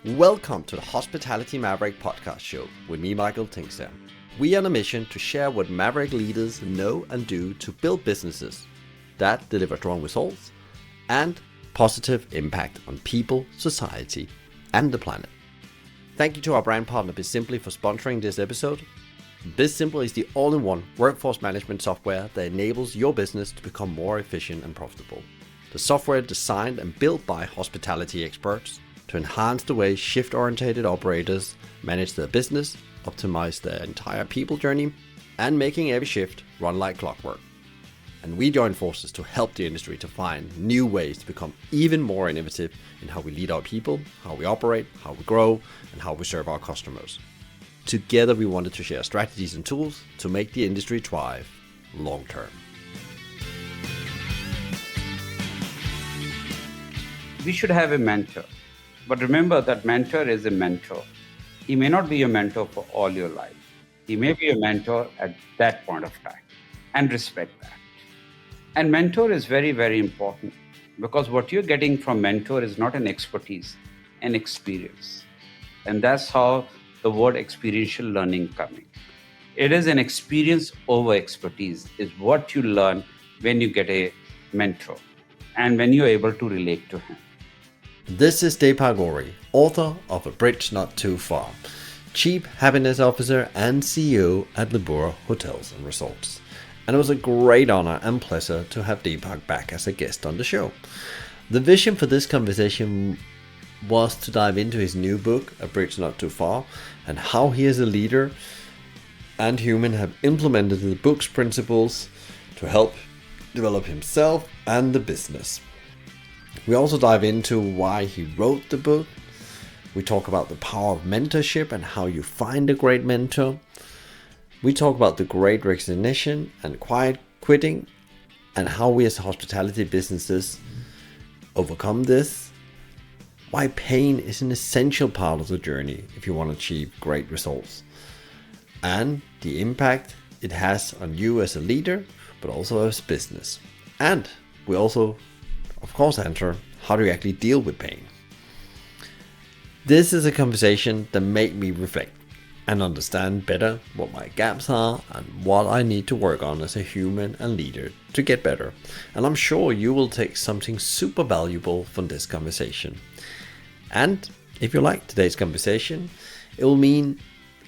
Welcome to the Hospitality Maverick podcast show with me, Michael Tinkster. We are on a mission to share what Maverick leaders know and do to build businesses that deliver strong results and positive impact on people, society, and the planet. Thank you to our brand partner BizSimply for sponsoring this episode. BizSimply is the all-in-one workforce management software that enables your business to become more efficient and profitable. The software designed and built by hospitality experts to enhance the way shift-oriented operators manage their business, optimize their entire people journey, and making every shift run like clockwork. And we join forces to help the industry to find new ways to become even more innovative in how we lead our people, how we operate, how we grow, and how we serve our customers. Together, we wanted to share strategies and tools to make the industry thrive long term. We should have a mentor. But remember that mentor is a mentor. He may not be your mentor for all your life. He may be a mentor at that point of time, and respect that. And mentor is very, very important because what you're getting from mentor is not an expertise, an experience. And that's how the word experiential learning coming. It is an experience over expertise is what you learn when you get a mentor and when you're able to relate to him. This is Deepak Ori, author of A Bridge Not Too Far, Chief Happiness Officer and CEO at Lebua Hotels and Resorts. And it was a great honor and pleasure to have Deepak back as a guest on the show. The vision for this conversation was to dive into his new book, A Bridge Not Too Far, and how he as a leader and human have implemented the book's principles to help develop himself and the business. We also dive into why he wrote the book. We talk about the power of mentorship and how you find a great mentor. We talk about the great resignation and quiet quitting and how we as hospitality businesses overcome this. Why pain is an essential part of the journey if you want to achieve great results. And the impact it has on you as a leader, but also as business. And we also, of course, enter how do you actually deal with pain. This is a conversation that made me reflect and understand better what my gaps are and what I need to work on as a human and leader to get better. And I'm sure you will take something super valuable from this conversation. And if you like today's conversation, it will mean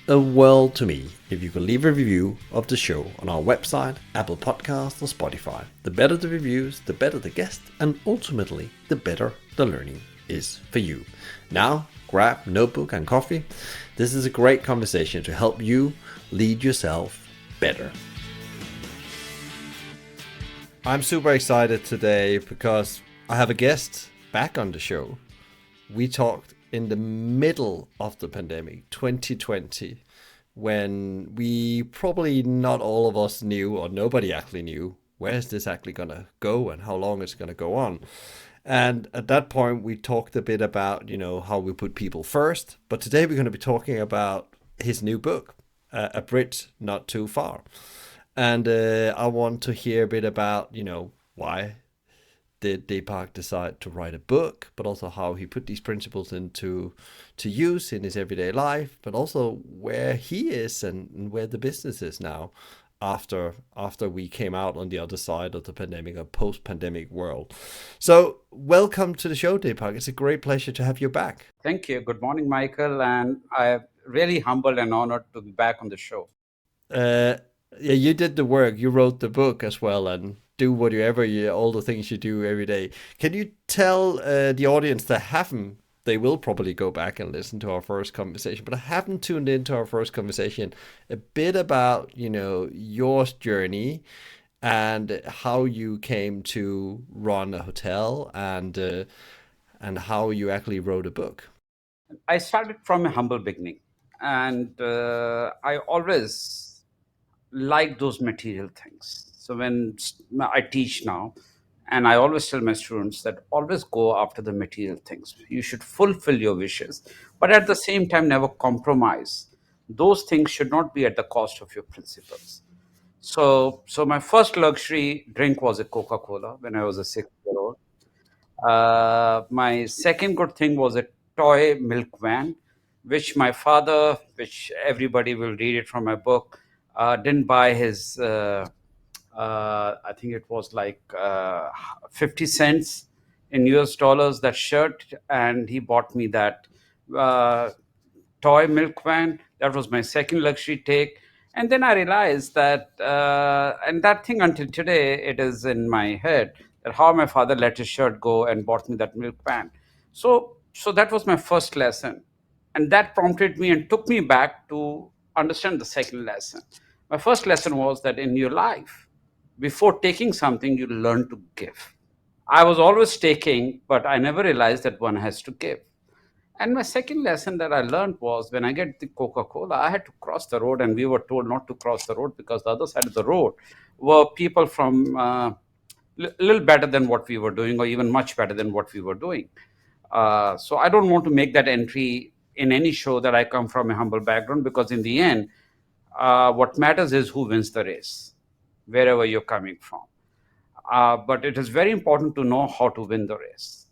a world to me if you can leave a review of the show on our website, Apple Podcasts, or Spotify. The better the reviews, the better the guest, and ultimately the better the learning is for you. Now, grab notebook and coffee. This is a great conversation to help you lead yourself better. I'm super excited today because I have a guest back on the show. We talked in the middle of the pandemic, 2020, when we probably not all of us knew, or nobody actually knew, where is this actually going to go and how long it's going to go on. And at that point, we talked a bit about, how we put people first. But today we're going to be talking about his new book, A Bridge Not Too Far. And I want to hear a bit about, why did Deepak decide to write a book, but also how he put these principles into use in his everyday life, but also where he is and where the business is now after we came out on the other side of the pandemic, a post-pandemic world. So welcome to the show, Deepak. It's a great pleasure to have you back. Thank you. Good morning, Michael. And I'm really humbled and honored to be back on the show. Yeah, you did the work. You wrote the book as well and do all the things you do every day. Can you tell the audience that haven't, they will probably go back and listen to our first conversation, but I haven't tuned into our first conversation, a bit about, your journey and how you came to run a hotel and how you actually wrote a book. I started from a humble beginning, and I always like those material things. So when I teach now, and I always tell my students that always go after the material things. You should fulfill your wishes, but at the same time, never compromise. Those things should not be at the cost of your principles. So my first luxury drink was a Coca-Cola when I was a 6-year-old. My second good thing was a toy milk van, which my father, which everybody will read it from my book, didn't buy his. I think it was like 50 cents in US dollars, that shirt, and he bought me that uh, toy milk van. That was my second luxury take. And then I realized that, and that thing until today, it is in my head that how my father let his shirt go and bought me that milk van. So that was my first lesson. And that prompted me and took me back to understand the second lesson. My first lesson was that in your life, before taking something, you learn to give. I was always taking, but I never realized that one has to give. And my second lesson that I learned was when I get the Coca Cola, I had to cross the road, and we were told not to cross the road because the other side of the road were people from little better than what we were doing, or even much better than what we were doing. So I don't want to make that entry in any show that I come from a humble background, because in the end, what matters is who wins the race, wherever you're coming from. But it is very important to know how to win the race.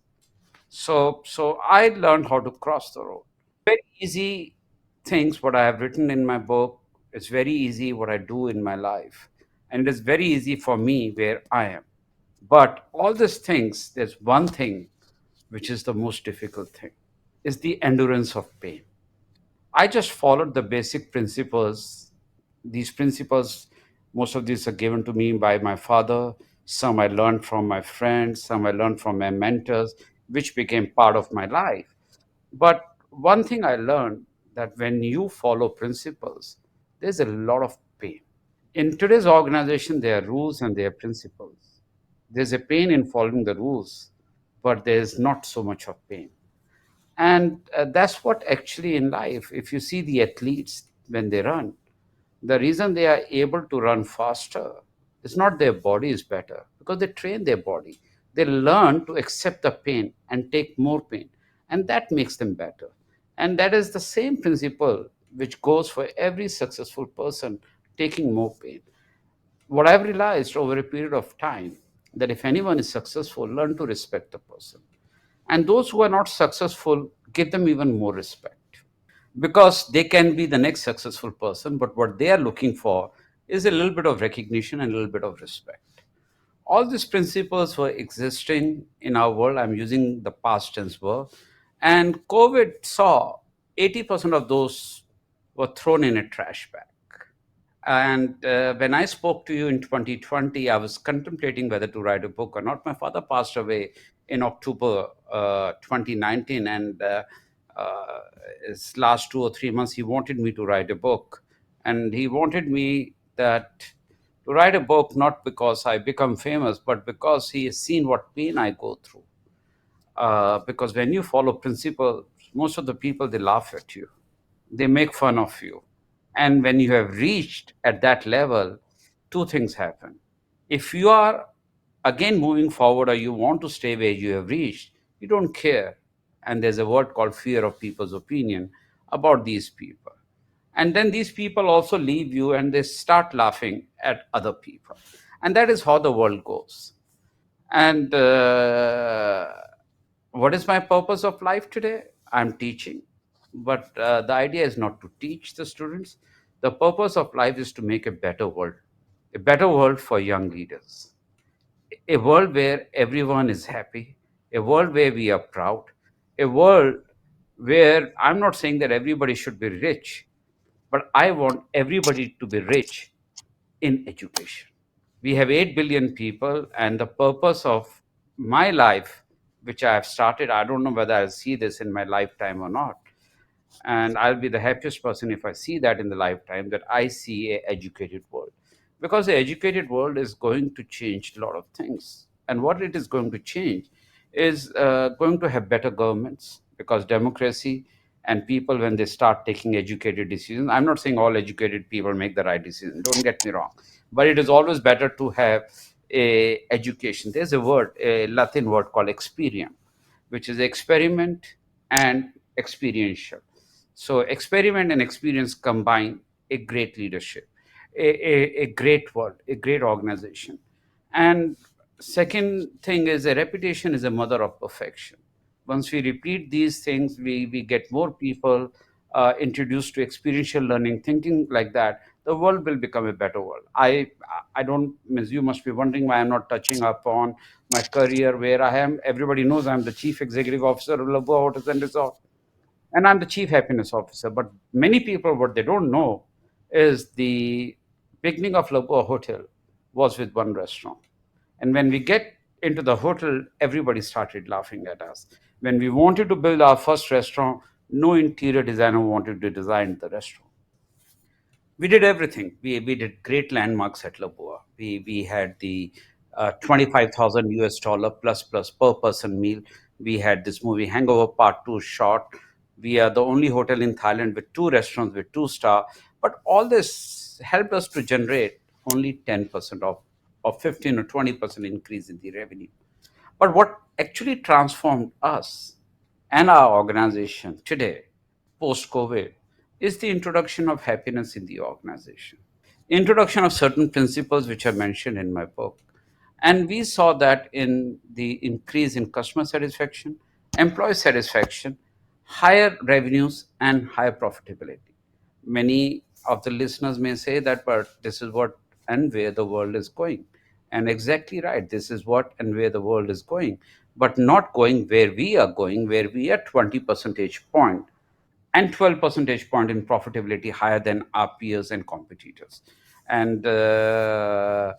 So I learned how to cross the road. Very easy things what I have written in my book. It's very easy what I do in my life. And it is very easy for me where I am. But all these things, there's one thing which is the most difficult thing, is the endurance of pain. I just followed the basic principles. These principles, most of these are given to me by my father. Some I learned from my friends, some I learned from my mentors, which became part of my life. But one thing I learned, that when you follow principles, there's a lot of pain. In today's organization, there are rules and there are principles. There's a pain in following the rules, but there's not so much of pain. And that's what actually in life, if you see the athletes when they run, the reason they are able to run faster is not their body is better, because they train their body. They learn to accept the pain and take more pain, and that makes them better. And that is the same principle which goes for every successful person taking more pain. What I've realized over a period of time, that if anyone is successful, learn to respect the person. And those who are not successful, give them even more respect, because they can be the next successful person, but what they are looking for is a little bit of recognition and a little bit of respect. All these principles were existing in our world. I'm using the past tense word. And COVID saw 80% of those were thrown in a trash bag. And when I spoke to you in 2020, I was contemplating whether to write a book or not. My father passed away in October 2019, and his last 2 or 3 months, he wanted me to write a book. And he wanted me that to write a book, not because I become famous, but because he has seen what pain I go through. Because when you follow principle, most of the people, they laugh at you, they make fun of you. And when you have reached at that level, two things happen. If you are again moving forward, or you want to stay where you have reached, you don't care. And there's a word called fear of people's opinion about these people. And then these people also leave you and they start laughing at other people. And that is how the world goes. And what is my purpose of life today? I'm teaching. But the idea is not to teach the students. The purpose of life is to make a better world for young leaders, a world where everyone is happy, a world where we are proud, a world where I'm not saying that everybody should be rich, but I want everybody to be rich in education. We have 8 billion people, and the purpose of my life, which I have started, I don't know whether I'll see this in my lifetime or not, and I'll be the happiest person if I see that in the lifetime, that I see a educated world, because the educated world is going to change a lot of things. And what it is going to change is going to have better governments, because democracy and people, when they start taking educated decisions, I'm not saying all educated people make the right decision, don't get me wrong, but it is always better to have a education. There's a word, a Latin word called experience, which is experiment and experiential. So experiment and experience combine a great leadership, a great world, a great organization. And second thing is, a reputation is a mother of perfection. Once we repeat these things, we get more people introduced to experiential learning, thinking like that, the world will become a better world. I don't, Miss, you must be wondering why I'm not touching upon my career, where I am. Everybody knows I'm the chief executive officer of Lebua Hotels and Resorts, and I'm the chief happiness officer. But many people, what they don't know is the beginning of Lebua Hotel was with one restaurant. And when we get into the hotel, everybody started laughing at us. When we wanted to build our first restaurant, no interior designer wanted to design the restaurant. We did everything. We did great landmarks at Labua. We had the 25,000 US dollar plus per person meal. We had this movie Hangover Part 2 shot. We are the only hotel in Thailand with two restaurants with two-star. But all this helped us to generate only 10% of 15 or 20% increase in the revenue. But what actually transformed us and our organization today, post COVID, is the introduction of happiness in the organization. Introduction of certain principles which are mentioned in my book. And we saw that in the increase in customer satisfaction, employee satisfaction, higher revenues, and higher profitability. Many of the listeners may say that, but this is what and where the world is going. And exactly right, this is what and where the world is going, but not going where we are going, where we are 20 percentage point and 12 percentage point in profitability higher than our peers and competitors. And uh,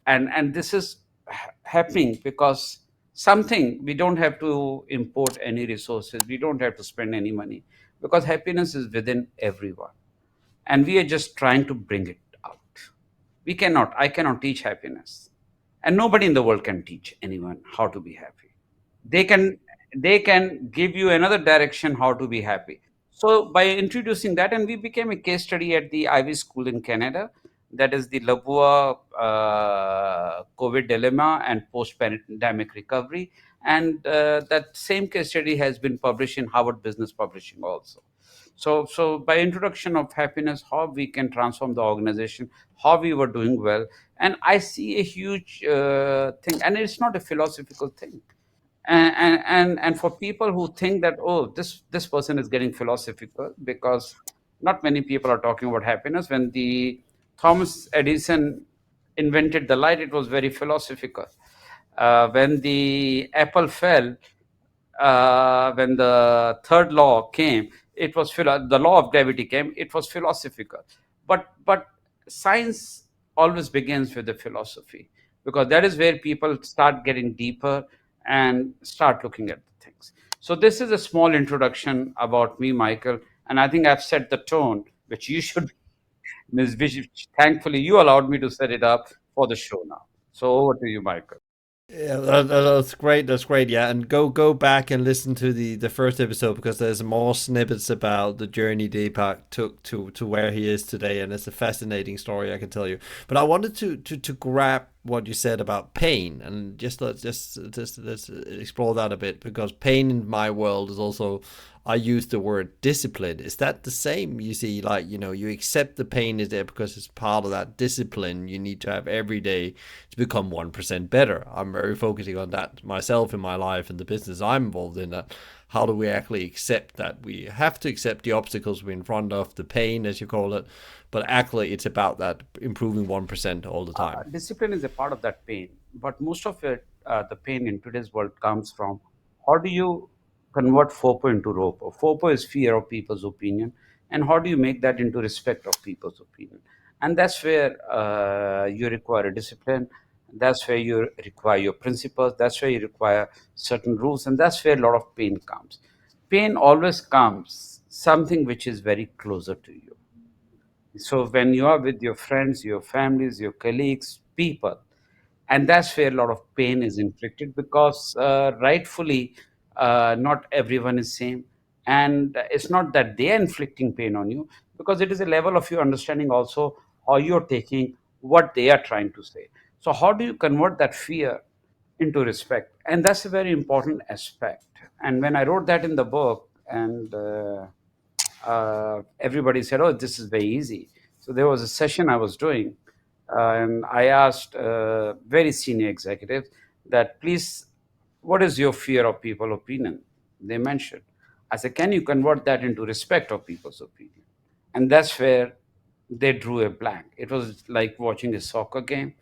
and and this is happening because something, we don't have to import any resources, we don't have to spend any money, because happiness is within everyone, and we are just trying to bring it out. I cannot teach happiness, and nobody in the world can teach anyone how to be happy. They can they can give you another direction how to be happy. So by introducing that, and we became a case study at the Ivy School in Canada, that is the Labua COVID dilemma and post pandemic recovery. And that same case study has been published in Harvard Business Publishing also. So by introduction of happiness, how we can transform the organization, how we were doing well. And I see a huge thing, and it's not a philosophical thing. And for people who think that, oh, this person is getting philosophical, because not many people are talking about happiness. When the Thomas Edison invented the light, it was very philosophical. When the apple fell, when the third law came, the law of gravity came, it was philosophical. But science always begins with the philosophy, because that is where people start getting deeper and start looking at the things. So this is a small introduction about me, Michael, and I think I've set the tone which you should Ms. Which thankfully you allowed me to set it up for the show now. So over to you, Michael. Yeah, that's great. That's great. Yeah, and go back and listen to the first episode, because there's more snippets about the journey Deepak took to where he is today, and it's a fascinating story, I can tell you. But I wanted to grab what you said about pain, and let's explore that a bit, because pain in my world is also, I use the word discipline. Is that the same? You see, like, you accept the pain is there because it's part of that discipline you need to have every day to become 1% better. I'm very focusing on that myself in my life and the business I'm involved in. That how do we actually accept that we have to accept the obstacles we're in front of, the pain as you call it, but actually it's about that improving 1% all the time. Discipline is a part of that pain, but most of it, the pain in today's world comes from how do you convert FOPO into ROPO? FOPO is fear of people's opinion, and how do you make that into respect of people's opinion? And that's where you require a discipline. That's where you require your principles. That's where you require certain rules, and that's where a lot of pain comes. Pain always comes something which is very closer to you. So when you are with your friends, your families, your colleagues, people, and that's where a lot of pain is inflicted, because rightfully, not everyone is same, and it's not that they are inflicting pain on you, because it is a level of your understanding also how you're taking what they are trying to say. So how do you convert that fear into respect? And that's a very important aspect. And when I wrote that in the book, and everybody said, "Oh, this is very easy." So there was a session I was doing, and I asked very senior executives that, please, what is your fear of people opinion? They mentioned. I said, can you convert that into respect of people's opinion? And that's where they drew a blank. It was like watching a soccer game,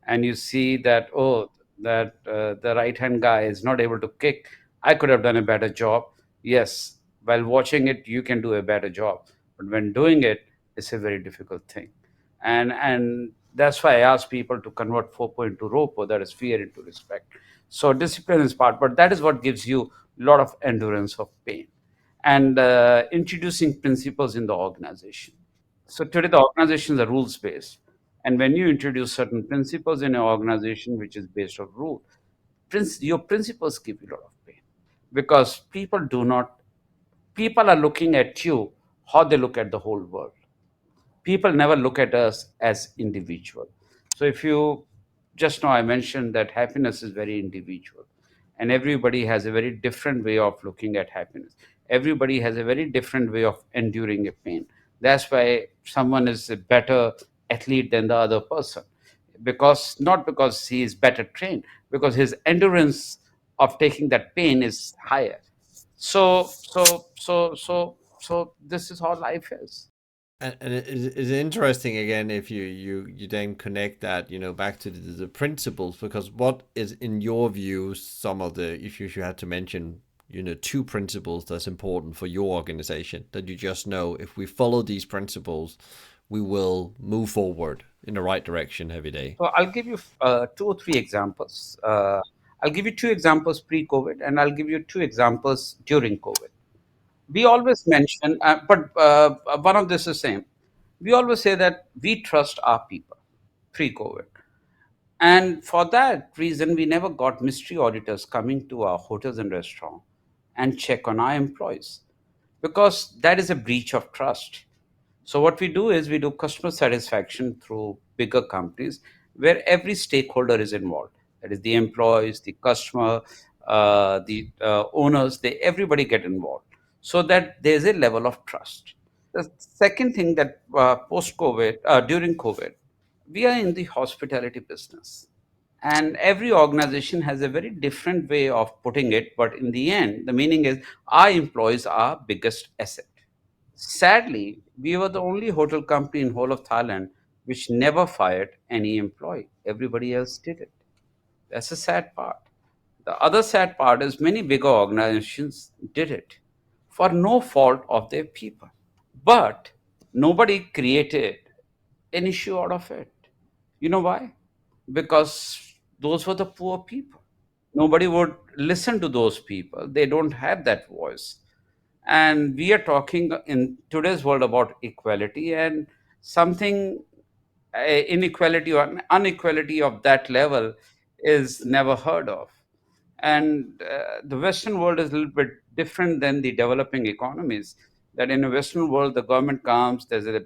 and you see that, oh, that the right hand guy is not able to kick. I could have done a better job. Yes, while watching it, you can do a better job, but when doing it, it's a very difficult thing. And that's why I ask people to convert FOPO into ROPO, that is fear into respect. So discipline is part, but that is what gives you a lot of endurance of pain. And introducing principles in the organization. So today the organizations are rules based, and when you introduce certain principles in an organization which is based on rule, your principles give you a lot of pain, because people are looking at you how they look at the whole world. People never look at us as individual. So if you, just now I mentioned that happiness is very individual, and everybody has a very different way of looking at happiness. Everybody has a very different way of enduring a pain. That's why someone is a better athlete than the other person, because not because he is better trained, because his endurance of taking that pain is higher. So this is how life is. And it's interesting again if you then connect that back to the principles, because what is in your view some of the, if you had to mention two principles that's important for your organization, that you just know if we follow these principles we will move forward in the right direction every day. So I'll give you two or three examples. I'll give you two examples pre-COVID, and I'll give you two examples during COVID. We always mention, but one of this is same. We always say that we trust our people pre-COVID, and for that reason, we never got mystery auditors coming to our hotels and restaurants and check on our employees, because that is a breach of trust. So what we do is we do customer satisfaction through bigger companies where every stakeholder is involved. That is the employees, the customer, the owners. They everybody get involved, so that there is a level of trust. The second thing that post COVID, during COVID, we are in the hospitality business, and every organization has a very different way of putting it. But in the end, the meaning is our employees are our biggest asset. Sadly, we were the only hotel company in whole of Thailand which never fired any employee. Everybody else did it. That's the sad part. The other sad part is many bigger organizations did it for no fault of their people. But nobody created an issue out of it. You know why? Because those were the poor people. Nobody would listen to those people. They don't have that voice. And we are talking in today's world about equality, and something inequality or inequality of that level is never heard of. And the Western world is a little bit different than the developing economies. That in the Western world, the government comes, there's a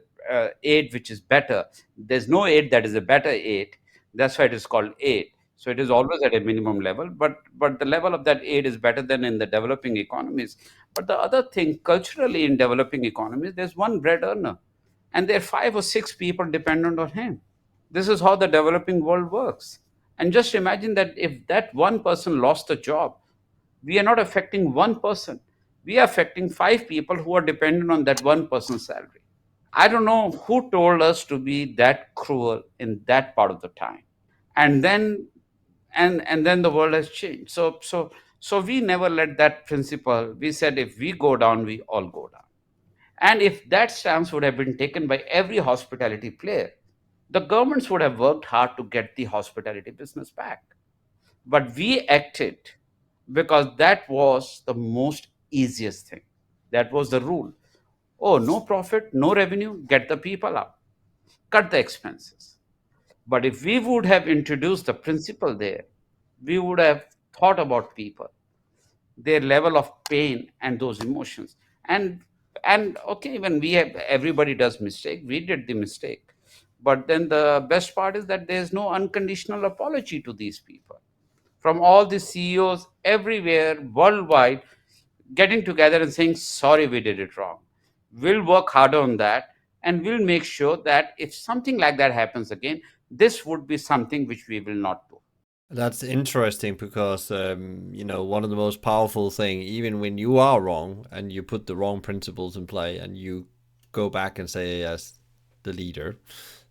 aid which is better. There's no aid that is a better aid. That's why it is called aid. So it is always at a minimum level, but the level of that aid is better than in the developing economies. But the other thing, culturally in developing economies, there's one bread earner, and there are five or six people dependent on him. This is how the developing world works. And just imagine that if that one person lost a job, we are not affecting one person. We are affecting five people who are dependent on that one person's salary. I don't know who told us to be that cruel in that part of the time. And then and then the world has changed. So we never let that principle. We said if we go down, we all go down. And if that stance would have been taken by every hospitality player, the governments would have worked hard to get the hospitality business back. But we acted because that was the most easiest thing. That was the rule. Oh, no profit, no revenue, get the people out, cut the expenses. But if we would have introduced the principle there, we would have thought about people, their level of pain and those emotions. And okay, when we have, everybody does mistake, we did the mistake. But then the best part is that there's no unconditional apology to these people, from all the CEOs everywhere worldwide, getting together and saying sorry, we did it wrong. We'll work harder on that, and we'll make sure that if something like that happens again, this would be something which we will not do. That's interesting because one of the most powerful thing, even when you are wrong and you put the wrong principles in play, and you go back and say as the leader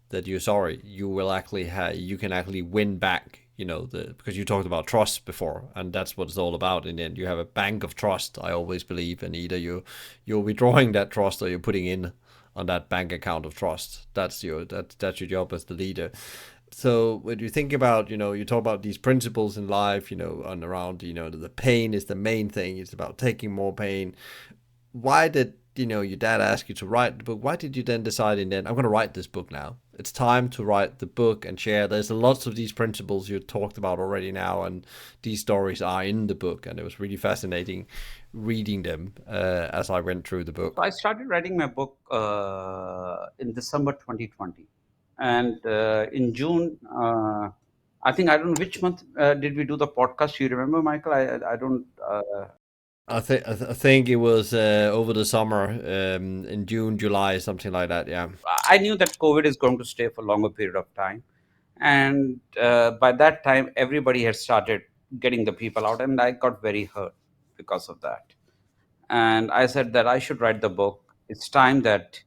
that you're sorry, you will actually you can actually win back. Because you talked about trust before, and that's what it's all about. In the end, you have a bank of trust. I always believe, and either you're withdrawing that trust or you're putting in on that bank account of trust. That's your job as the leader. So when you think about, you talk about these principles in life, and around, the pain is the main thing. It's about taking more pain. Why did, your dad ask you to write the book? Why did you then decide in then, I'm going to write this book now? It's time to write the book and share. There's lots of these principles you talked about already now, and these stories are in the book. And it was really fascinating reading them as I went through the So book. I started writing my book in December 2020, and in June, I don't know which month did we do the podcast. You remember, Michael? I don't. I think it was over the summer, in June, July, something like that. Yeah. I knew that COVID is going to stay for a longer period of time, and by that time, everybody had started getting the people out, and I got very hurt because of that. And I said that I should write the book. It's time that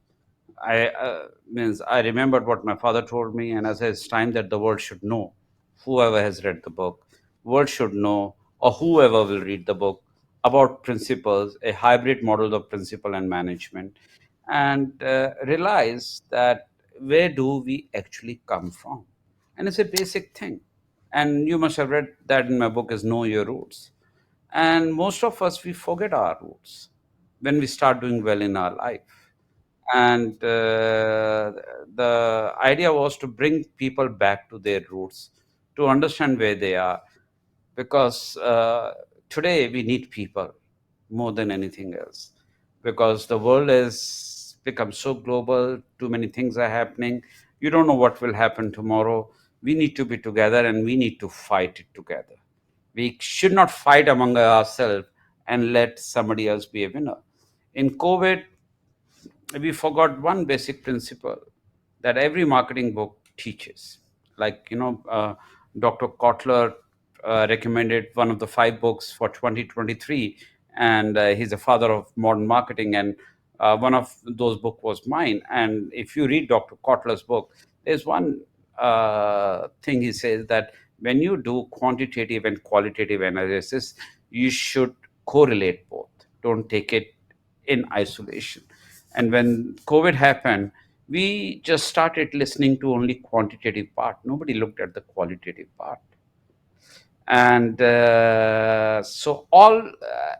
I remembered what my father told me, and I said it's time that the world should know. Whoever has read the book, world should know, or whoever will read the book about principles, a hybrid model of principle and management, and realize that where do we actually come from, and it's a basic thing. And you must have read that in my book is know your roots. And most of us we forget our roots when we start doing well in our life. And the idea was to bring people back to their roots, to understand where they are, because today we need people more than anything else, because the world has become so global, too many things are happening, you don't know what will happen tomorrow. We need to be together, and we need to fight it together. We should not fight among ourselves and let somebody else be a winner. In COVID, we forgot one basic principle that every marketing book teaches. Like, Dr. Kotler recommended one of the five books for 2023, and he's a father of modern marketing. And one of those books was mine. And if you read Dr. Kotler's book, there's one thing he says that when you do quantitative and qualitative analysis, you should correlate both. Don't take it in isolation. And when COVID happened, we just started listening to only quantitative part. Nobody looked at the qualitative part. And so all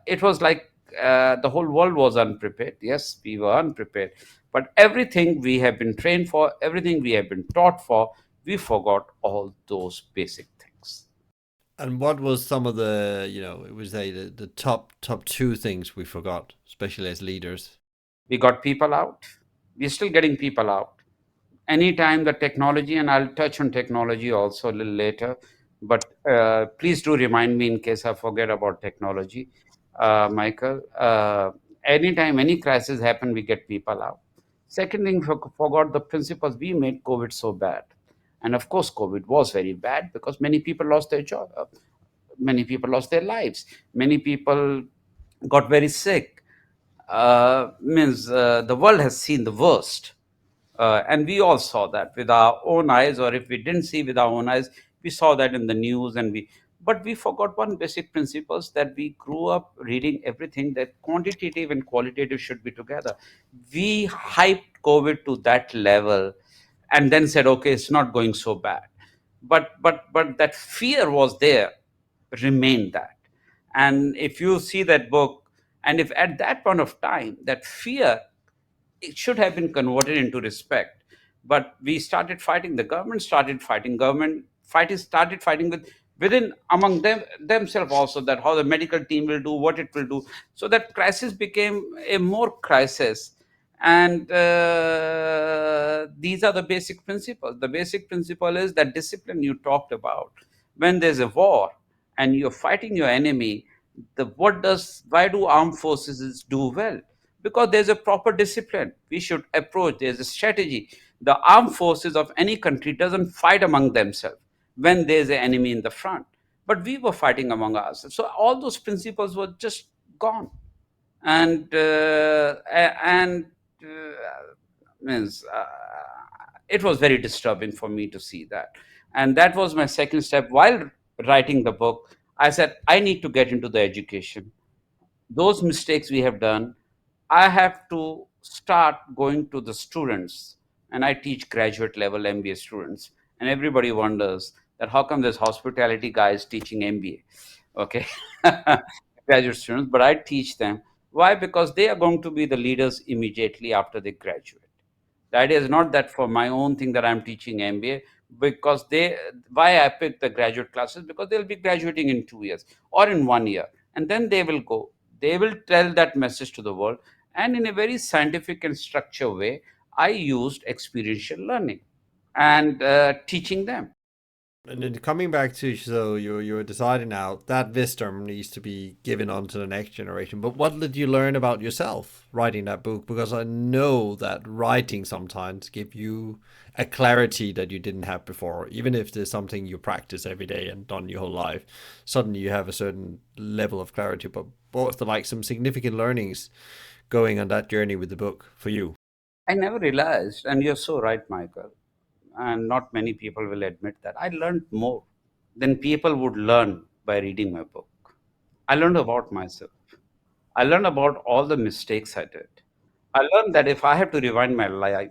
it was like the whole world was unprepared. Yes, we were unprepared, but everything we have been trained for, everything we have been taught for, we forgot all those basic things. And what was some of the, it was the top two things we forgot, especially as leaders? We got people out. We're still getting people out. Anytime the technology, and I'll touch on technology also a little later, but please do remind me in case I forget about technology, Michael. Anytime any crisis happen, we get people out. Second thing, forgot the principles. We made COVID so bad, and of course COVID was very bad because many people lost their job, many people lost their lives, many people got very sick. Means the world has seen the worst, and we all saw that with our own eyes, or if we didn't see with our own eyes, we saw that in the news. But we forgot one basic principles, that we grew up reading everything that quantitative and qualitative should be together. We hyped COVID to that level, and then said, okay, it's not going so bad. But that fear was there, remained that. And if you see that book, and if at that point of time that fear, it should have been converted into respect. But we started fighting, the government started fighting, government fighting started fighting within among themselves also, that how the medical team will do, what it will do. So that crisis became a more crisis. And these are the basic principles. The basic principle is that discipline you talked about. When there's a war and you're fighting your enemy, the what does why do armed forces do well? Because there's a proper discipline we should approach, there's a strategy. The armed forces of any country doesn't fight among themselves. when there's an enemy in the front. But we were fighting among ourselves. So all those principles were just gone. And means it was very disturbing for me to see that. And that was my second step. While writing the book, I said, I need to get into the education. Those mistakes we have done, I have to start going to the students. And I teach graduate level MBA students. And everybody wonders that how come this hospitality guy is teaching MBA? Okay. Graduate students, but I teach them. Why? Because they are going to be the leaders immediately after they graduate. The idea is not that for my own thing that I'm teaching MBA, because why I picked the graduate classes, because they'll be graduating in 2 years or in 1 year, and then they will tell that message to the world. And in a very scientific and structured way, I used experiential learning and teaching them. And then coming back to, so you're deciding now that wisdom needs to be given on to the next generation. But what did you learn about yourself writing that book? Because I know that writing sometimes give you a clarity that you didn't have before. Even if there's something you practice every day and done your whole life, suddenly you have a certain level of clarity. But both like some significant learnings going on that journey with the book for you. I never realized, and you're so right, Michael, and not many people will admit that I learned more than people would learn by reading my book. I learned about myself. I learned about all the mistakes I did. I learned that if I have to rewind my life,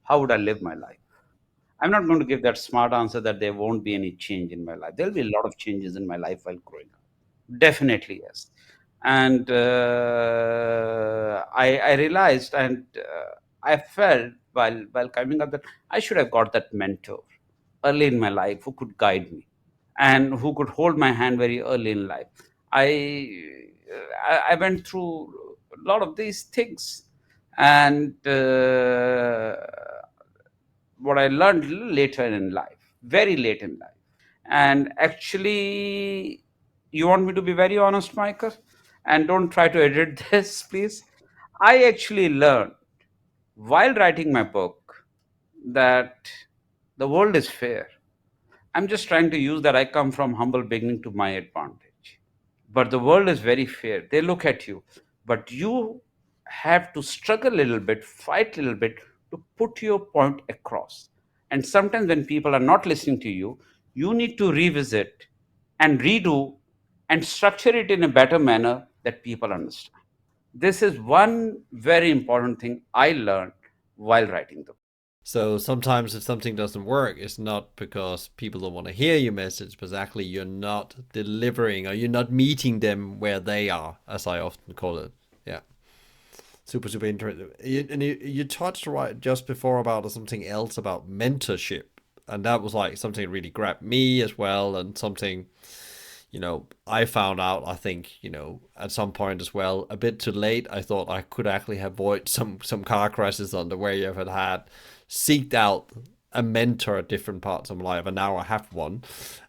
how would I live my life? I'm not going to give that smart answer that there won't be any change in my life. There'll be a lot of changes in my life while growing up. Definitely, yes. And I realized, and I felt while coming up, that I should have got that mentor early in my life who could guide me and who could hold my hand very early in life. I went through a lot of these things, and what I learned a little later in life, very late in life. And actually, you want me to be very honest, Michael? And don't try to edit this, please. I actually learned while writing my book that the world is fair. I'm just trying to use that I come from humble beginning to my advantage. But the world is very fair. They look at you, but you have to struggle a little bit, fight a little bit to put your point across. And sometimes when people are not listening to you, you need to revisit and redo and structure it in a better manner that people understand. This is one very important thing I learned while writing the book. So sometimes if something doesn't work, it's not because people don't want to hear your message, but actually you're not delivering or you're not meeting them where they are, as I often call it. Yeah. Super, super interesting. You touched right just before about something else about mentorship. And that was like something that really grabbed me as well, and something, I found out, I think, at some point as well, a bit too late. I thought I could actually avoid some car crashes on the way I've had seeked out a mentor at different parts of my life, and now I have one.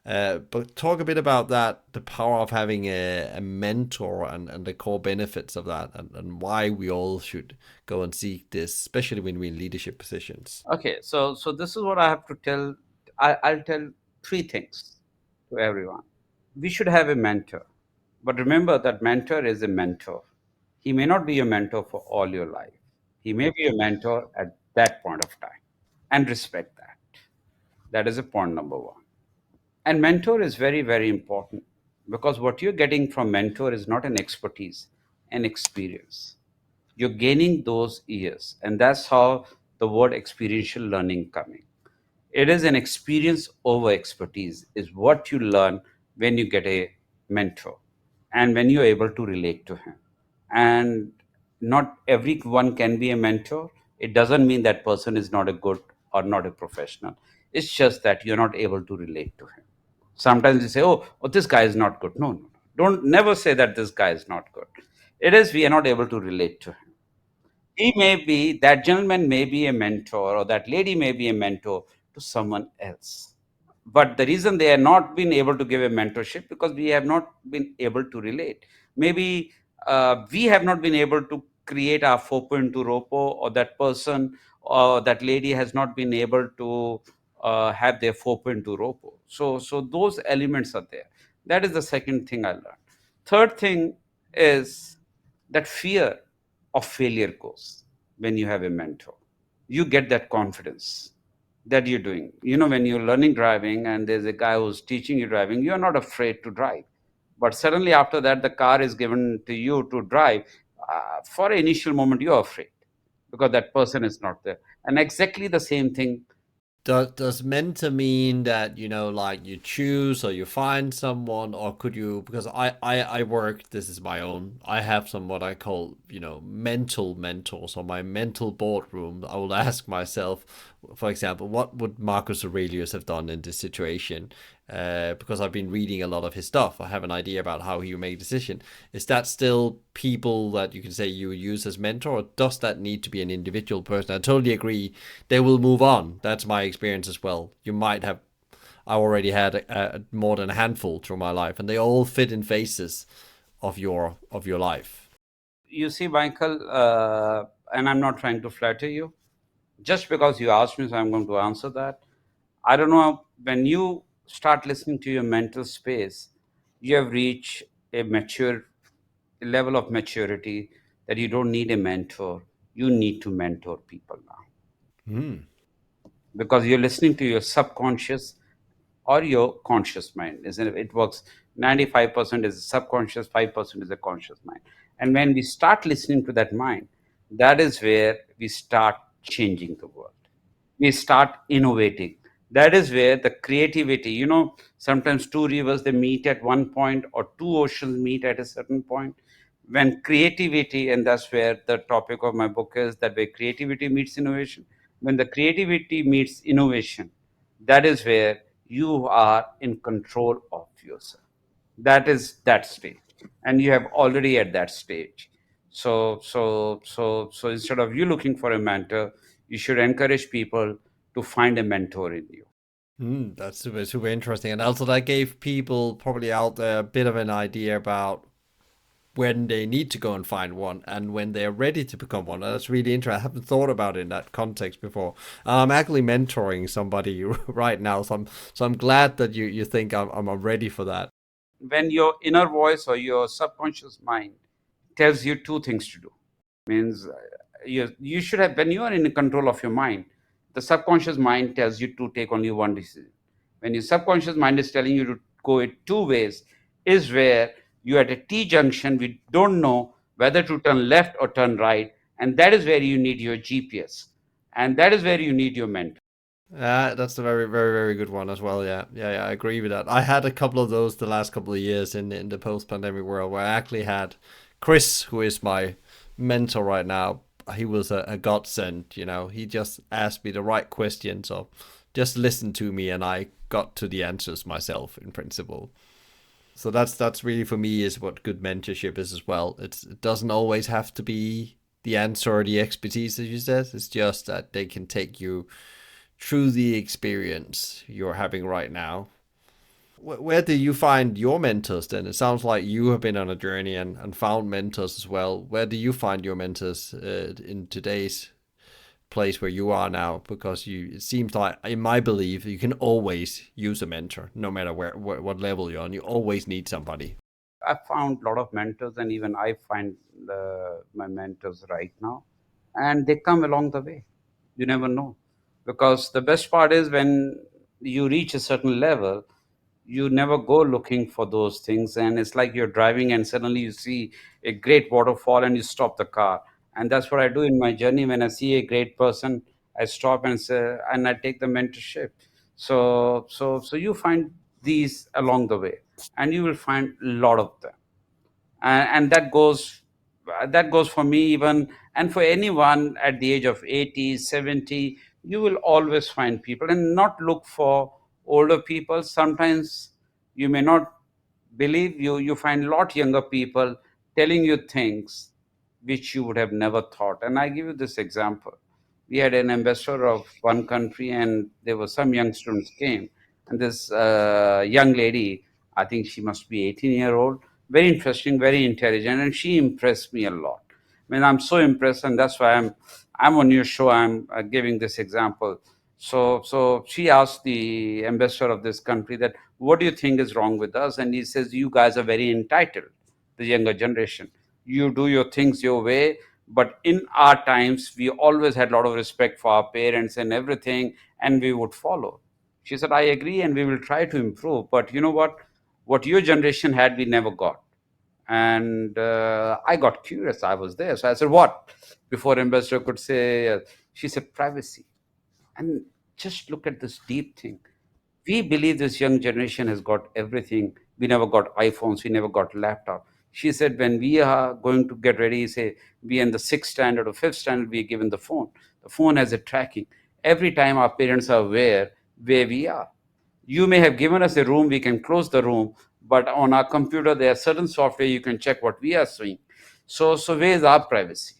But talk a bit about that, the power of having a mentor, and the core benefits of that, and why we all should go and seek this, especially when we're in leadership positions. Okay, so this is what I have to tell. I'll tell three things to everyone. We should have a mentor, but remember that mentor is a mentor. He may not be your mentor for all your life. He may be your mentor at that point of time, and respect that. That is a point number one. And mentor is very, very important, because what you're getting from mentor is not an expertise, an experience. You're gaining those years, and that's how the word experiential learning coming. It is an experience over expertise, is what you learn when you get a mentor and when you're able to relate to him. And not everyone can be a mentor. It doesn't mean that person is not a good or not a professional. It's just that you're not able to relate to him. Sometimes you say, oh, this guy is not good. No, no, no. Don't never say that this guy is not good. It is we are not able to relate to him. That gentleman may be a mentor, or that lady may be a mentor to someone else. But the reason they have not been able to give a mentorship, because we have not been able to relate. Maybe we have not been able to create our 4.2 rapport, or that person or that lady has not been able to have their 4.2 ropo. So those elements are there. That is the second thing I learned. Third thing is that fear of failure goes when you have a mentor. You get that confidence that you're doing. When you're learning driving and there's a guy who's teaching you driving, you're not afraid to drive. But suddenly after that, the car is given to you to drive. For an initial moment, you're afraid because that person is not there. And exactly the same thing. Does mentor mean that, like you choose or you find someone, or could you, because I work, this is my own, I have some what I call, mental mentors, or my mental boardroom. I will ask myself, for example, what would Marcus Aurelius have done in this situation? Because I've been reading a lot of his stuff. I have an idea about how he made a decision. Is that still people that you can say you use as mentor, or does that need to be an individual person? I totally agree. They will move on. That's my experience as well. You might have. I already had more than a handful through my life, and they all fit in phases of your life. You see, Michael, and I'm not trying to flatter you. Just because you asked me, so I'm going to answer that. I don't know, when you start listening to your mental space, you have reached a level of maturity that you don't need a mentor. You need to mentor people now Hmm. because you're listening to your subconscious or your conscious mind. Isn't it? It works 95% is subconscious, 5% is a conscious mind. And when we start listening to that mind, that is where we start changing the world. We start innovating. That is where the creativity, sometimes two rivers they meet at one point, or two oceans meet at a certain point. When creativity, and that's where the topic of my book is, that where creativity meets innovation. When the creativity meets innovation, that is where you are in control of yourself. That is that stage, and you have already at that stage. So instead of you looking for a mentor, you should encourage people to find a mentor in you. That's super, super interesting. And also, that gave people probably out there a bit of an idea about when they need to go and find one and when they're ready to become one. That's really interesting. I haven't thought about it in that context before. I'm actually mentoring somebody right now, so I'm glad that you think I'm ready for that. When your inner voice or your subconscious mind tells you two things to do, means you should have, when you are in control of your mind, the subconscious mind tells you to take only one decision. When your subconscious mind is telling you to go it two ways, is where you at a T junction, we don't know whether to turn left or turn right, and that is where you need your GPS, and that is where you need your mentor. That's a very, very, very good one as well. Yeah, yeah, yeah. I agree with that. I had a couple of those the last couple of years in the post-pandemic world, where I actually had Chris, who is my mentor right now. He was a godsend. He just asked me the right questions, or just listened to me, and I got to the answers myself in principle. So that's really, for me, is what good mentorship is as well. It doesn't always have to be the answer or the expertise, as you said. It's just that they can take you through the experience you're having right now. Where do you find your mentors then? It sounds like you have been on a journey and found mentors as well. Where do you find your mentors in today's place where you are now? Because it seems like, in my belief, you can always use a mentor, no matter what level you're on. You always need somebody. I found a lot of mentors, and even I find my mentors right now, and they come along the way. You never know, because the best part is when you reach a certain level, you never go looking for those things, and it's like you're driving and suddenly you see a great waterfall and you stop the car. And that's what I do in my journey. When I see a great person, I stop and say, and I take the mentorship. So you find these along the way, and you will find a lot of them. And that goes for me even, and for anyone at the age of 80, 70. You will always find people, and not look for older people. Sometimes you may not believe, you find a lot younger people telling you things which you would have never thought. And I give you this example. We had an ambassador of one country, and there were some young students came, and this young lady, I think she must be 18-year-old, very interesting, very intelligent, and she impressed me a lot. I mean, I'm so impressed, and that's why I'm on your show. I'm giving this example. So she asked the ambassador of this country that, what do you think is wrong with us? And he says, you guys are very entitled, the younger generation. You do your things your way. But in our times, we always had a lot of respect for our parents and everything, and we would follow. She said, I agree, and we will try to improve. But you know what? What your generation had, we never got. And I got curious. I was there. So I said, what? Before ambassador could say, she said, privacy. And just look at this deep thing. We believe this young generation has got everything. We never got iPhones, we never got laptop. She said, when we are going to get ready, say we in the sixth standard or fifth standard, we are given the phone. The phone has a tracking. Every time our parents are aware where we are. You may have given us a room, we can close the room, but on our computer there are certain software you can check what we are seeing. So where is our privacy?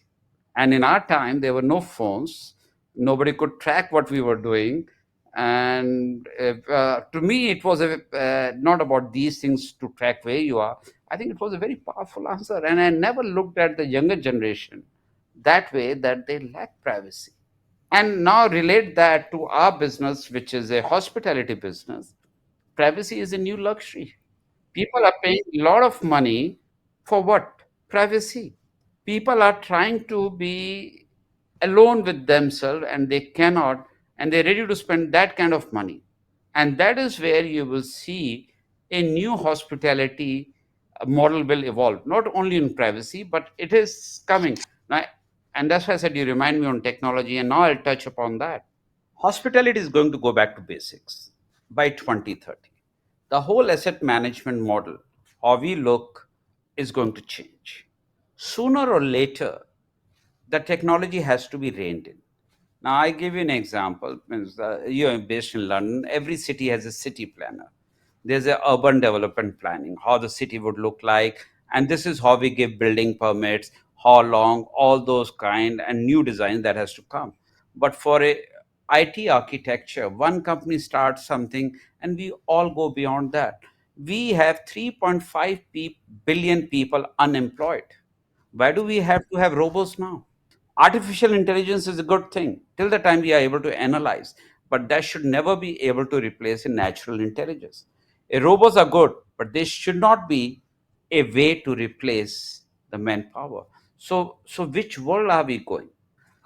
And in our time, there were no phones. Nobody could track what we were doing. And to me, it was not about these things to track where you are. I think it was a very powerful answer. And I never looked at the younger generation that way, that they lack privacy. And now relate that to our business, which is a hospitality business. Privacy is a new luxury. People are paying a lot of money for what? Privacy. People are trying to be alone with themselves and they cannot, and they're ready to spend that kind of money. And that is where you will see a new hospitality model will evolve, not only in privacy, but it is coming. Now, and that's why I said you remind me on technology, and now I'll touch upon that. Hospitality is going to go back to basics by 2030. The whole asset management model, how we look, is going to change. Sooner or later, the technology has to be reined in. Now, I give you an example. You're based in London. Every city has a city planner. There's a urban development planning, how the city would look like, and this is how we give building permits, how long, all those kind, and new design that has to come. But for a IT architecture, one company starts something, and we all go beyond that. We have 3.5 billion people unemployed. Why do we have to have robots now? Artificial intelligence is a good thing till the time we are able to analyze, but that should never be able to replace a natural intelligence. Robots are good, but they should not be a way to replace the manpower. So which world are we going?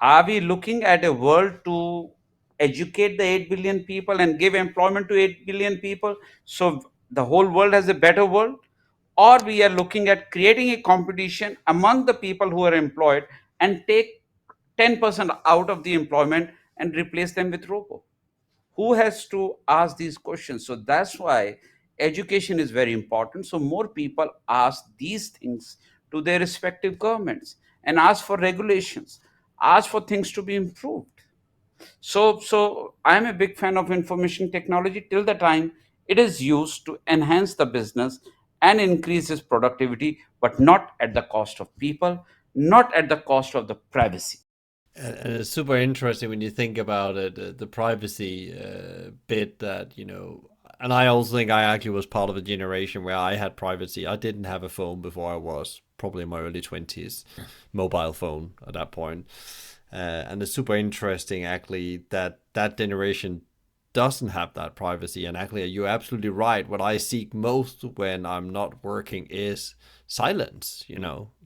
Are we looking at a world to educate the 8 billion people and give employment to 8 billion people so the whole world has a better world? Or we are looking at creating a competition among the people who are employed and take 10% out of the employment and replace them with robo? Who has to ask these questions? So that's why education is very important. So more people ask these things to their respective governments and ask for regulations, ask for things to be improved. So I'm a big fan of information technology till the time it is used to enhance the business and increase its productivity, but not at the cost of people, not at the cost of the privacy. And it's super interesting when you think about it, the privacy bit that, and I also think I actually was part of a generation where I had privacy. I didn't have a phone before I was probably in my early 20s, mobile phone at that point. And it's super interesting actually that that generation doesn't have that privacy. And actually, you're absolutely right. What I seek most when I'm not working is silence.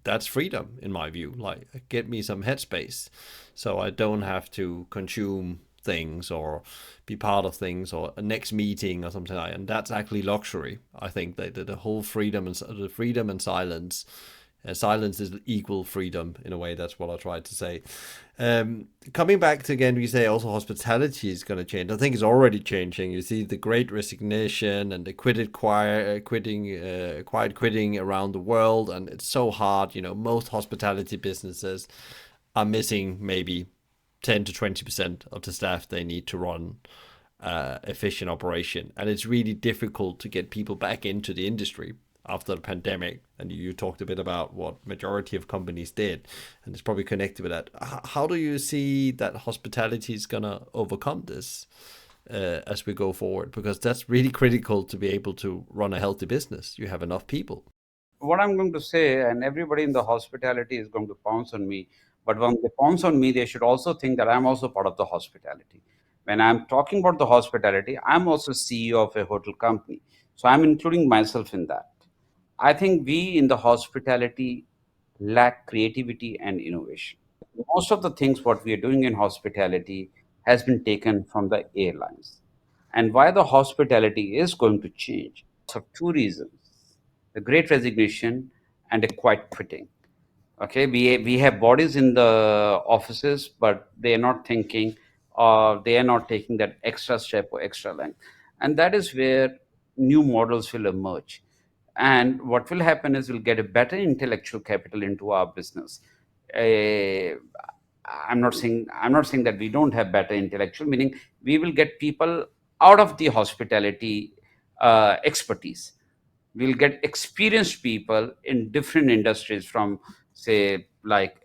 That's freedom in my view. Like, get me some headspace so I don't have to consume things or be part of things or a next meeting or something like that. And that's actually luxury. I think that the whole freedom and silence. Silence is equal freedom in a way. That's what I tried to say. Coming back to again, we say also hospitality is going to change. I think it's already changing. You see the Great Resignation and the quiet quitting around the world, and it's so hard. Most hospitality businesses are missing maybe 10 to 20% of the staff they need to run efficient operation, and it's really difficult to get people back into the industry after the pandemic. And you talked a bit about what majority of companies did, and it's probably connected with that. How do you see that hospitality is gonna overcome this as we go forward? Because that's really critical to be able to run a healthy business. You have enough people. What I'm going to say, and everybody in the hospitality is going to pounce on me, but when they pounce on me, they should also think that I'm also part of the hospitality. When I'm talking about the hospitality, I'm also CEO of a hotel company. So I'm including myself in that. I think we in the hospitality lack creativity and innovation. Most of the things what we are doing in hospitality has been taken from the airlines. And why the hospitality is going to change? For two reasons: the great resignation and a quiet quitting. Okay, we have bodies in the offices, but they are not thinking, or they are not taking that extra step or extra length. And that is where new models will emerge. And what will happen is we'll get a better intellectual capital into our business. uh, I'm not saying that we don't have better intellectual, meaning we will get people out of the hospitality expertise. We'll get experienced people in different industries, from say like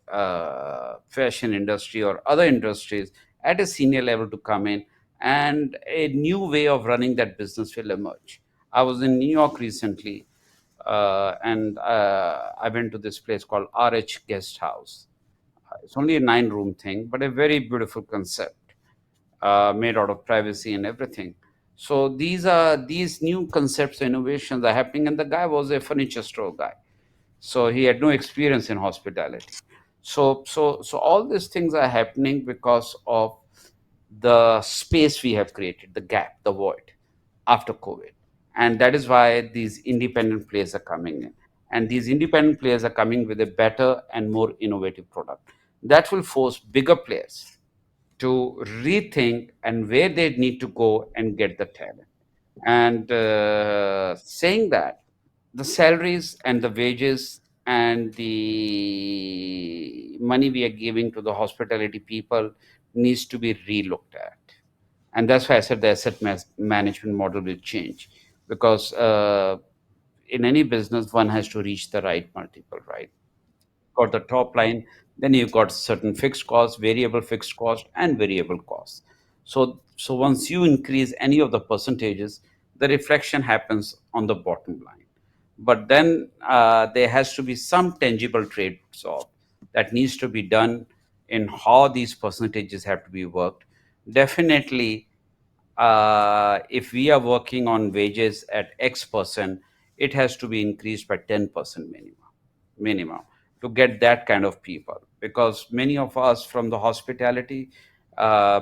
fashion industry or other industries, at a senior level to come in, and a new way of running that business will emerge. I was in New York recently, and I went to this place called RH Guest House. It's only a 9 room thing, but a very beautiful concept, made out of privacy and everything. So these new concepts, innovations are happening, and the guy was a furniture store guy, so he had no experience in hospitality. So all these things are happening because of the space we have created, the gap, the void after COVID. And that is why these independent players are coming in. And these independent players are coming with a better and more innovative product that will force bigger players to rethink and where they need to go and get the talent. And saying that, the salaries and the wages and the money we are giving to the hospitality people needs to be relooked at. And that's why I said the management model will change, because in any business one has to reach the right multiple, right? Got the top line, then you've got certain fixed costs, variable fixed cost, and variable costs. So once you increase any of the percentages, the reflection happens on the bottom line. But then there has to be some tangible trades off that needs to be done in how these percentages have to be worked. Definitely, if we are working on wages at X%, it has to be increased by 10% minimum to get that kind of people, because many of us from the hospitality,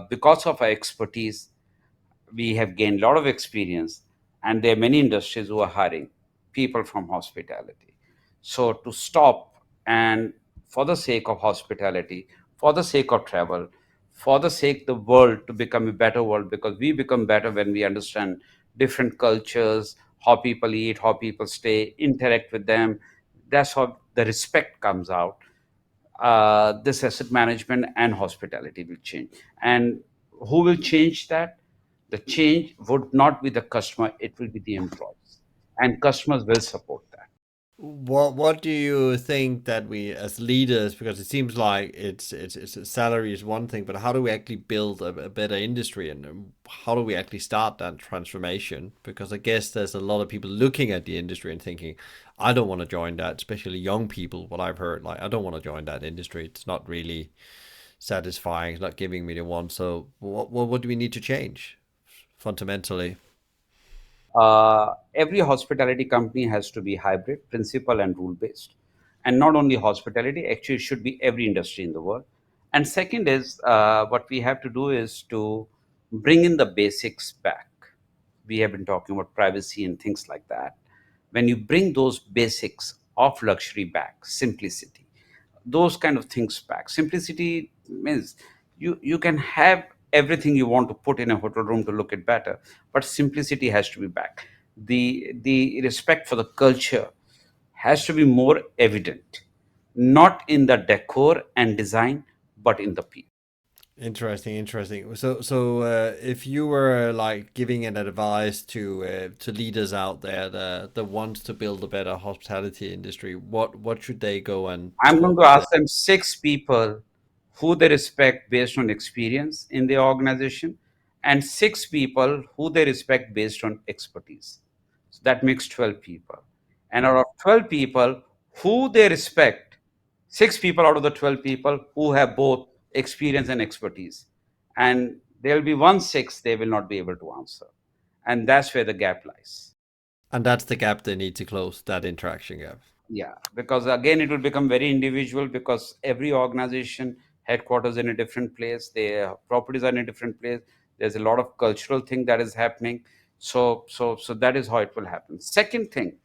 because of our expertise, we have gained a lot of experience, and there are many industries who are hiring people from hospitality. So to stop, and for the sake of hospitality, for the sake of travel, for the sake the world to become a better world, because we become better when we understand different cultures, how people eat, how people stay, interact with them. That's how the respect comes out. This asset management and hospitality will change. And who will change that? The change would not be the customer, it will be the employees. And customers will support that. What do you think that we as leaders, because it seems like it's salary is one thing, but how do we actually build a better industry, and how do we actually start that transformation? Because I guess there's a lot of people looking at the industry and thinking, I don't want to join that, especially young people. What I've heard, like, I don't want to join that industry. It's not really satisfying. It's not giving me the one. So what do we need to change fundamentally? Every hospitality company has to be hybrid, principal and rule based. And not only hospitality, actually, it should be every industry in the world. And second is, what we have to do is to bring in the basics back. We have been talking about privacy and things like that. When you bring those basics of luxury back, simplicity, those kind of things back. Simplicity means you can have everything you want to put in a hotel room to look it better, but simplicity has to be back. The respect for the culture has to be more evident, not in the decor and design, but in the people. Interesting, interesting. So, if you were like giving an advice to leaders out there that wants to build a better hospitality industry, what should they go and I'm going talk to to them? ask them six people who they respect based on experience in the organization, and six people who they respect based on expertise. So that makes 12 people. And out of 12 people who they respect, six people out of the 12 people who have both experience and expertise. And There'll be one six they will not be able to answer. And that's where the gap lies. And that's the gap they need to close, that interaction gap. Yeah, because again, it will become very individual because every organization headquarters in a different place, their properties are in a different place. There's a lot of cultural thing that is happening. So that is how it will happen. Second thing,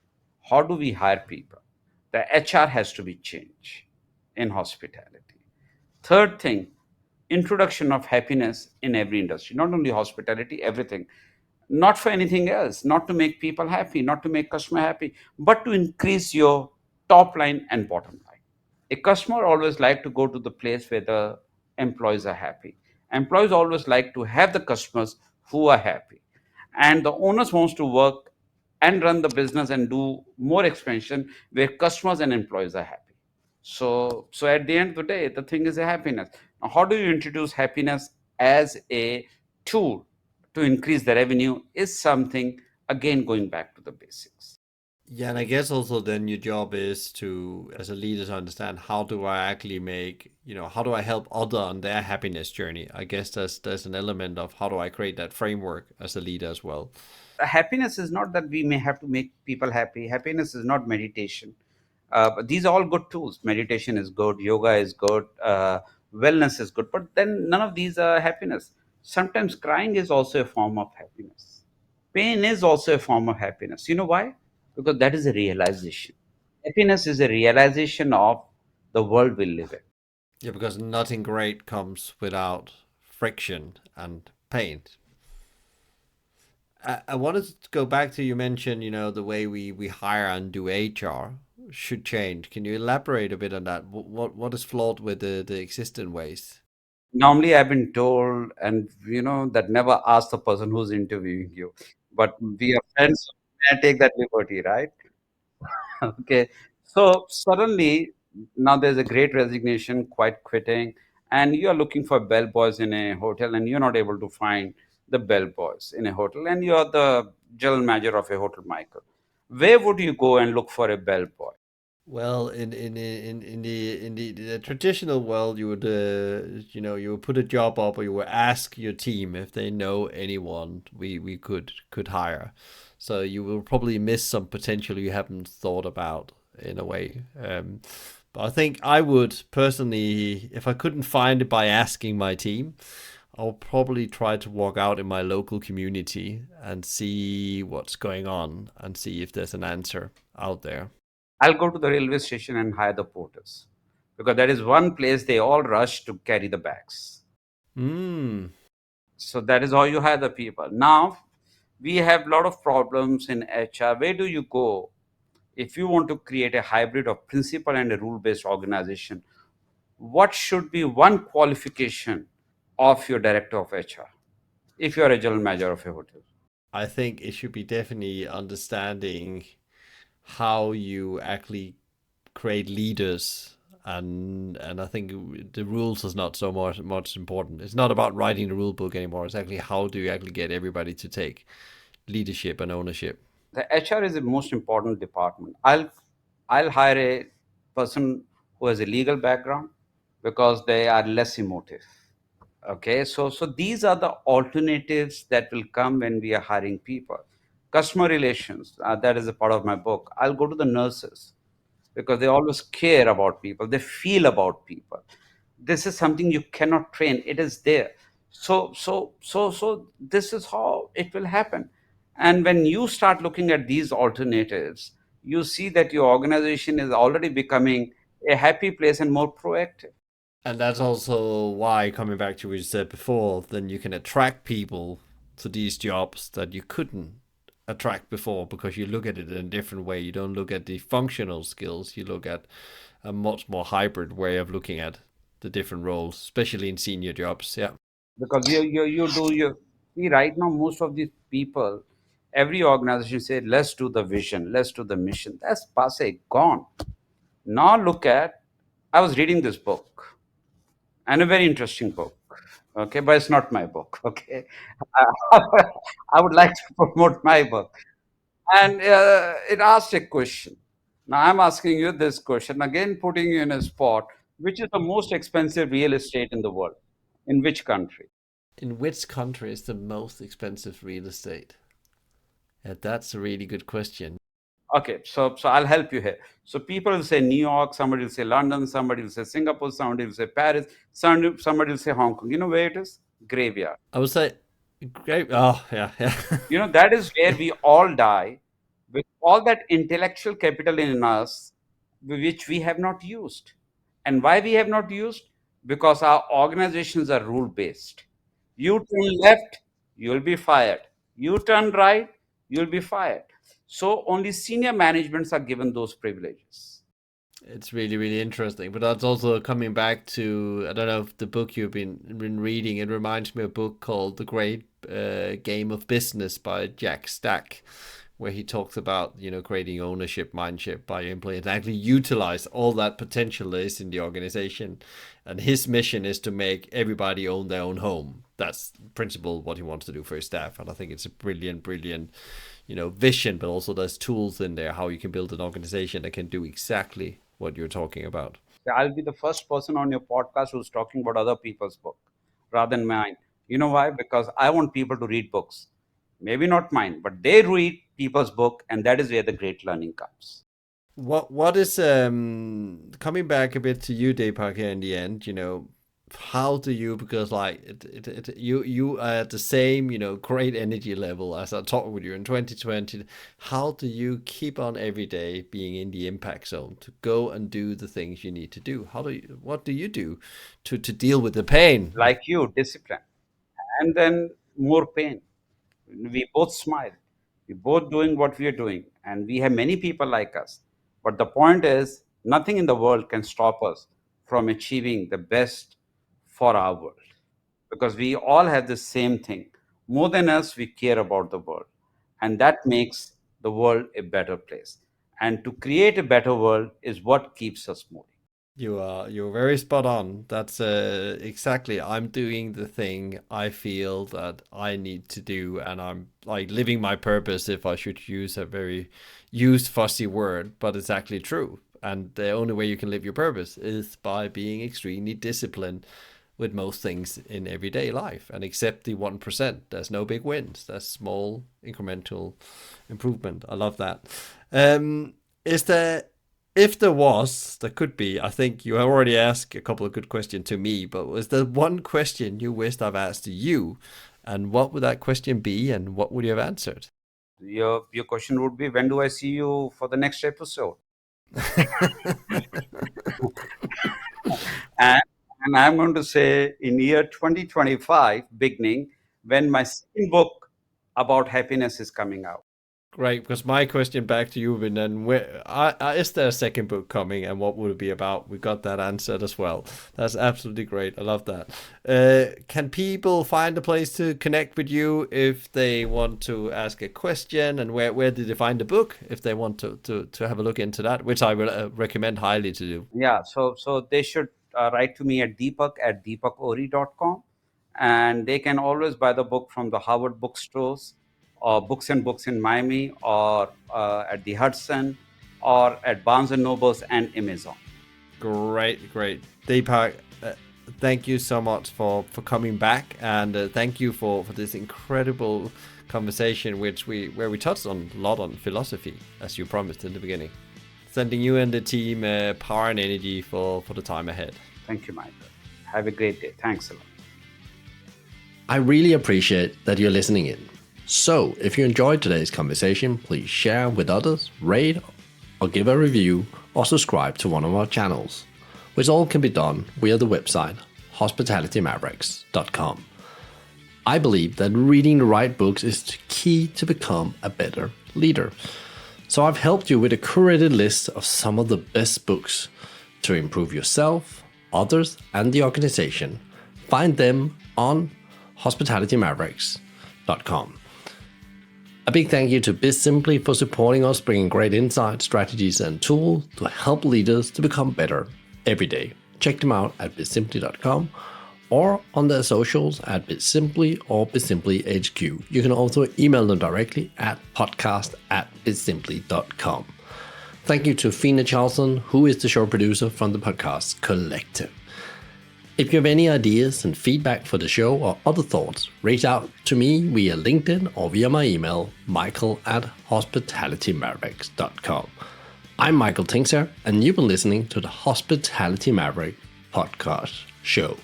how do we hire people? The HR has to be changed in hospitality. Third thing, introduction of happiness in every industry, not only hospitality, everything. Not for anything else, not to make people happy, not to make customer happy, but to increase your top line and bottom line. A customer always like to go to the place where the employees are happy. Employees always like to have the customers who are happy. And the owners wants to work and run the business and do more expansion where customers and employees are happy. So at the end of the day, the thing is a happiness. Now, how do you introduce happiness as a tool to increase the revenue is something, again, going back to the basics. Yeah, and I guess also then your job is to, as a leader, to understand how do I actually make, how do I help other on their happiness journey? I guess there's an element of how do I create that framework as a leader as well. Happiness is not that we may have to make people happy. Happiness is not meditation. But these are all good tools. Meditation is good, yoga is good, wellness is good, but then none of these are happiness. Sometimes crying is also a form of happiness. Pain is also a form of happiness. You know why? Because that is a realization. Happiness is a realization of the world we live in. Yeah, because nothing great comes without friction and pain. I wanted to go back to you mentioned, the way we hire and do HR should change. Can you elaborate a bit on that? What is flawed with the existing ways? Normally, I've been told, and that never ask the person who's interviewing you, but we are friends, so may I take that liberty, right? Okay. So suddenly, now there's a great resignation, quite quitting, and you are looking for bellboys in a hotel, and you're not able to find the bellboys in a hotel, and you're the general manager of a hotel, Michael. Where would you go and look for a bellboy? Well, in the traditional world, you would put a job up, or you would ask your team if they know anyone we could hire. So you will probably miss some potential you haven't thought about in a way. But I think I would personally, if I couldn't find it by asking my team, I'll probably try to walk out in my local community and see what's going on and see if there's an answer out there. I'll go to the railway station and hire the porters because that is one place they all rush to carry the bags. Hmm. So that is how you hire the people. Now, we have a lot of problems in HR. Where do you go if you want to create a hybrid of principal and a rule based organization? What should be one qualification of your director of HR if you are a general manager of a hotel? I think it should be definitely understanding how you actually create leaders, and I think the rules is not so much important. It's not about writing the rule book anymore. It's actually how do you actually get everybody to take leadership and ownership. The HR is the most important department. I'll hire a person who has a legal background because they are less emotive. Okay, so these are the alternatives that will come when we are hiring people. Customer relations, that is a part of my book. I'll go to the nurses because they always care about people, they feel about people. This is something you cannot train, it is there. So this is how it will happen. And when you start looking at these alternatives, you see that your organization is already becoming a happy place and more proactive. And that's also why, coming back to what you said before, then you can attract people to these jobs that you couldn't attract before because you look at it in a different way. You don't look at the functional skills, you look at a much more hybrid way of looking at the different roles, especially in senior jobs. Yeah. Because you do you see right now most of these people, every organization say let's do the vision, let's do the mission. That's passe, gone. Now look at, I was reading this book, and a very interesting book, okay, but it's not my book, okay. I would like to promote my book, and it asked a question. Now I'm asking you this question again, putting you in a spot. Which is the most expensive real estate in the world? In which country? In which country is the most expensive real estate? Yeah, that's a really good question. Okay, so I'll help you here. So people will say New York, somebody will say London, somebody will say Singapore, somebody will say Paris, somebody will say Hong Kong. You know where it is? Graveyard. I would say, great. Oh, yeah, yeah. That is where we all die with all that intellectual capital in us, which we have not used. And why we have not used? Because our organizations are rule based. You turn left, you'll be fired. You turn right, you'll be fired. So only senior managements are given those privileges. It's really, really interesting. But that's also coming back to, I don't know if the book you've been reading, it reminds me of a book called The Great Game of Business by Jack Stack, where he talks about, creating ownership mindset by employees and actually utilize all that potential there is in the organization. And his mission is to make everybody own their own home. That's principle what he wants to do for his staff. And I think it's a brilliant, brilliant, vision, but also there's tools in there how you can build an organization that can do exactly what you're talking about. I'll be the first person on your podcast who's talking about other people's book rather than mine. You know why? Because I want people to read books. Maybe not mine, but they read people's book, and that is where the great learning comes. What is coming back a bit to you, Deepak, here in the end, how do you, because like you are at the same great energy level as I talked with you in 2020, how do you keep on every day being in the impact zone to go and do the things you need to do? What do you do to deal with the pain? Like you, discipline, and then more pain. We both smile. We both doing what we are doing, and we have many people like us. But the point is, nothing in the world can stop us from achieving the best for our world, because we all have the same thing. More than us, we care about the world, and that makes the world a better place. And to create a better world is what keeps us moving. You're very spot on. That's exactly. I'm doing the thing I feel that I need to do, and I'm like living my purpose. If I should use a very used fussy word, but it's actually true. And the only way you can live your purpose is by being extremely disciplined with most things in everyday life, and accept the 1%. There's no big wins. That's small incremental improvement. I love that. Is there If there could be, I think you already asked a couple of good questions to me, but was there one question you wished I've asked to you? And what would that question be, and what would you have answered? Your question would be, when do I see you for the next episode? And, and I'm going to say in year 2025, beginning, when my second book about happiness is coming out. Great, because my question back to you would then, is there a second book coming, and what would it be about? We got that answered as well. That's absolutely great. I love that. Can people find a place to connect with you if they want to ask a question, and where did they find the book if they want to have a look into that, which I will recommend highly to do. Yeah, so they should write to me at deepak@deepakori.com, and they can always buy the book from the Harvard bookstores, or Books and Books in Miami, or at the Hudson, or at Barnes and Nobles and Amazon. Great. Deepak, thank you so much for coming back, and thank you for this incredible conversation, where we touched on a lot on philosophy, as you promised in the beginning. Sending you and the team power and energy for the time ahead. Thank you, Michael. Have a great day. Thanks a lot. I really appreciate that you're listening in. So, if you enjoyed today's conversation, please share with others, rate or give a review, or subscribe to one of our channels, which all can be done via the website hospitalitymavericks.com. I believe that reading the right books is the key to become a better leader. So I've helped you with a curated list of some of the best books to improve yourself, others, and the organization. Find them on hospitalitymavericks.com. A big thank you to BizSimply for supporting us, bringing great insights, strategies, and tools to help leaders to become better every day. Check them out at bizsimply.com or on their socials at BizSimply or BizSimplyHQ. You can also email them directly at podcast@bizsimply.com. Thank you to Fina Charlson, who is the show producer from the podcast Collective. If you have any ideas and feedback for the show or other thoughts, reach out to me via LinkedIn or via my email, michael@hospitalitymavericks.com. I'm Michael Tinkser, and you've been listening to the Hospitality Maverick podcast show.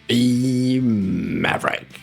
Be Maverick.